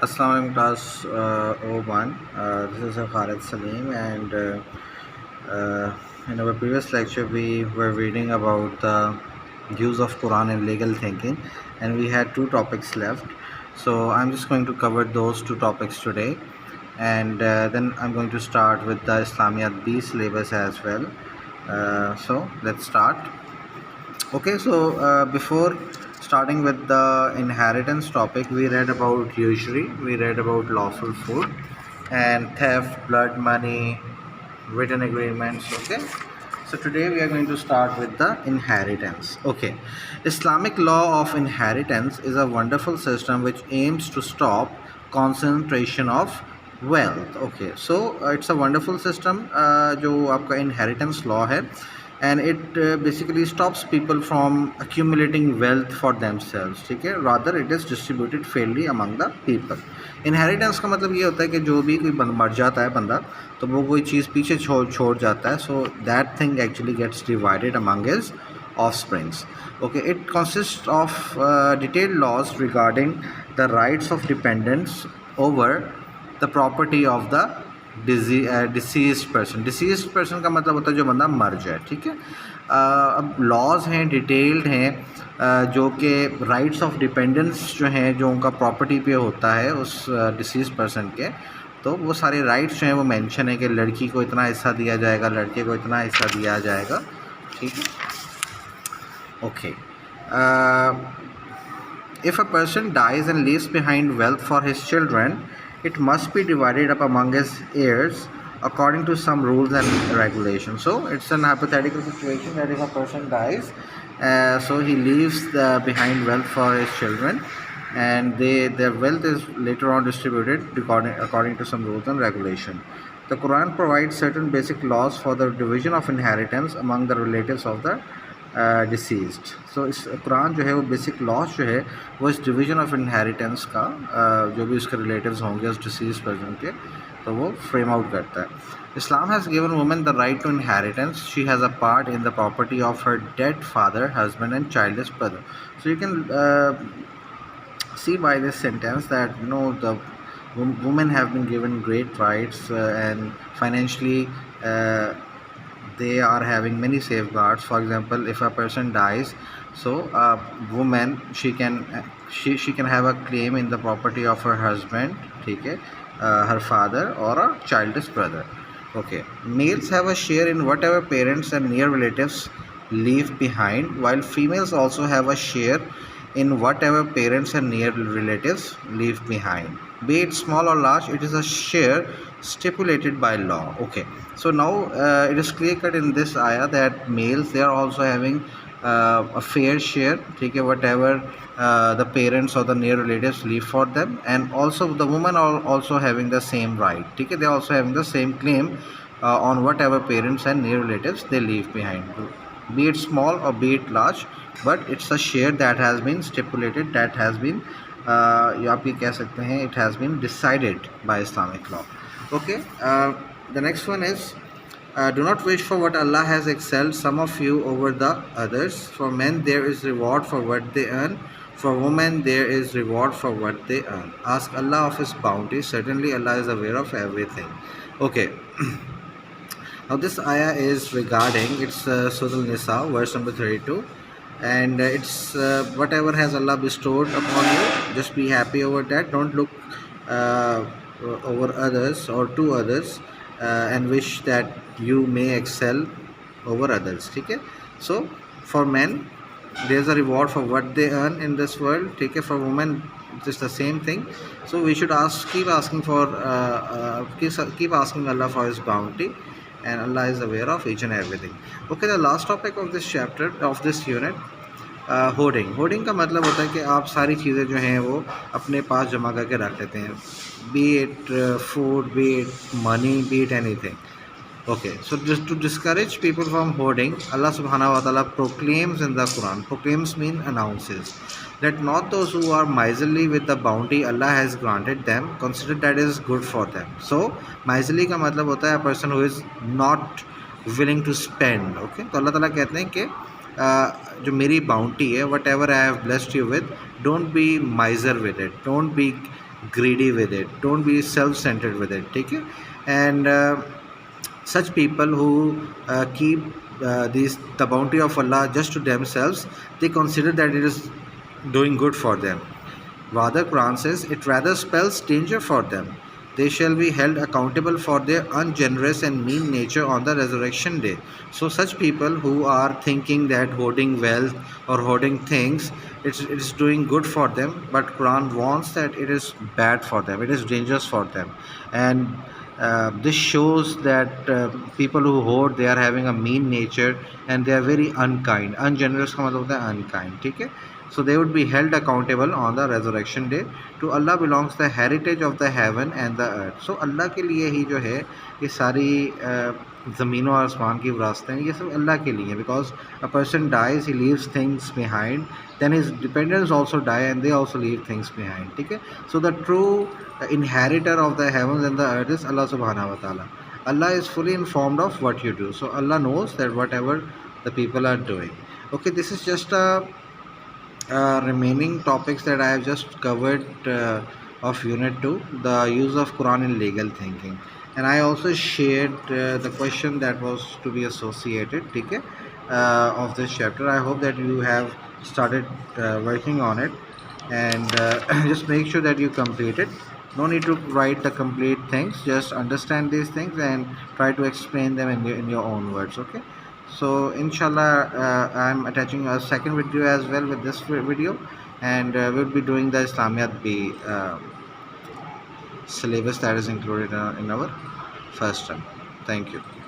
Assalamualaikum class O1. This is Khalid Salim, and in our previous lecture we were reading about the use of Quran in legal thinking, and we had two topics left. So I'm just going to cover those two topics today, and then I'm going to start with the Islamiyat B syllabus as well. So let's start. Okay, so before starting with the inheritance topic, we read about usury, we read about lawful food, and theft, blood money, written agreements. Okay, so today we are going to start with the inheritance. Okay, Islamic law of inheritance is a wonderful system which aims to stop concentration of wealth. Okay, so it's a wonderful system जो आपका inheritance law है, and it basically stops people from accumulating wealth for themselves. ठीक है, rather it is distributed fairly among the people. Inheritance का मतलब ये होता है कि जो भी कोई मर जाता है बंदा, तो वो कोई चीज़ पीछे छोड़ जाता है, so that thing actually gets divided among his offsprings. Okay, it consists of detailed laws regarding the rights of dependents over the property of the deceased person का मतलब होता है जो बंदा मर जाए. ठीक है, अब लॉज हैं, डिटेल्ड हैं, जो कि राइट्स ऑफ डिपेंडेंस जो हैं, जो उनका प्रॉपर्टी पे होता है उस डिसीज पर्सन के, तो वो सारे राइट्स जो हैं वो मेंशन है कि लड़की को इतना हिस्सा दिया जाएगा, लड़के को इतना हिस्सा दिया जाएगा. ठीक है, okay. If a person dies and leaves behind wealth for his children, it must be divided up among his heirs according to some rules and regulations. So it's an hypothetical situation that if a person dies, so he leaves behind wealth for his children, and their wealth is later on distributed according to some rules and regulation. The Quran provides certain basic laws for the division of inheritance among the relatives of the deceased. So इस कुरान जो है वो basic laws जो है वो इस division of inheritance का जो भी उसके रिलेटिव्स होंगे उस डिसीज पर्सन के, तो वो फ्रेम आउट करता है. Islam has given women the right to inheritance. She has a part in the property of her dead father, husband and childless brother. So you can see by this sentence that the women have been given great rights, and financially they are having many safeguards. For example, if a person dies, so a woman, she can have a claim in the property of her husband, okay, her father or a childless brother. Okay, males have a share in whatever parents and near relatives leave behind, while females also have a share in whatever parents and near relatives leave behind, be it small or large. It is a share stipulated by law. Okay, so now it is clear cut in this ayah that males, they are also having a fair share, okay, whatever the parents or the near relatives leave for them, and also the women are also having the same right. Okay, they are also having the same claim on whatever parents and near relatives they leave behind, be it small or be it large, but it's a share that has been stipulated, that has been आप ये कह सकते हैं, it has been decided by Islamic law. Okay, the next one is do not wish for what Allah has excelled some of you over the others. For men there is reward for what they earn, for women there is reward for what they earn. Ask Allah of His bounty, certainly Allah is aware of everything. Okay. Now this ayah is regarding, it's Surah Al-Nisa, verse number 32, and it's whatever has Allah bestowed upon you, just be happy over that. Don't look over others or to others and wish that you may excel over others. Okay, so for men there's a reward for what they earn in this world. Okay, for women it's the same thing. So we should keep asking Allah for His bounty, and Allah is aware of each and everything. Okay, the last topic of this chapter, of this unit, hoarding का मतलब होता है कि आप सारी चीज़ें जो हैं वो अपने पास जमा करके रख लेते हैं, B it food, B it money, B it anything. Okay, so just to discourage people from hoarding, Allah subhanahu wa ta'ala proclaims in the Quran. Proclaims mean announces that not those who are miserly with the bounty Allah has granted them consider that is good for them. So miserly का मतलब होता है a person who is not willing to spend. Okay, तो अल्लाह ताला कहते हैं कि जो मेरी बाउंटी है, what ever I have blessed you with, don't be माइजर with it, don't be greedy with it, don't be self-centered with it. Take it. And such people who keep these the bounty of Allah just to themselves, they consider that it is doing good for them. Rather, Quran says it rather spells danger for them. They shall be held accountable for their ungenerous and mean nature on the resurrection day. So, such people who are thinking that hoarding wealth or hoarding things, it's doing good for them, but Quran warns that it is bad for them. It is dangerous for them, and this shows that people who hoard, they are having a mean nature and they are very unkind. Ungenerous का मतलब होता है unkind. ठीक है. So they would be held accountable on the resurrection day. To Allah belongs the heritage of the heaven and the earth. So अल्लाह के लिए ही जो है ये सारी ज़मीन और आसमान की विरासतें हैं, ये सब अल्लाह के लिए हैं. Because a person dies, he leaves things behind, then his dependents also die and they also leave things behind. ठीक है. So the true inheritor of the heavens and the earth is Allah subhanahu wa ta'ala. Allah is fully informed of what you do. So Allah knows that whatever the people are doing. Okay, this is just a remaining topics that I have just covered of Unit 2, the use of Quran in legal thinking. And I also shared the question that was to be associated, okay, of this chapter. I hope that you have started working on it, and just make sure that you complete it. No need to write the complete things, just understand these things and try to explain them in your own words, okay. So inshallah, I'm attaching a second video as well with this video, and we'll be doing the Islamiyat B syllabus that is included in our first term. Thank you.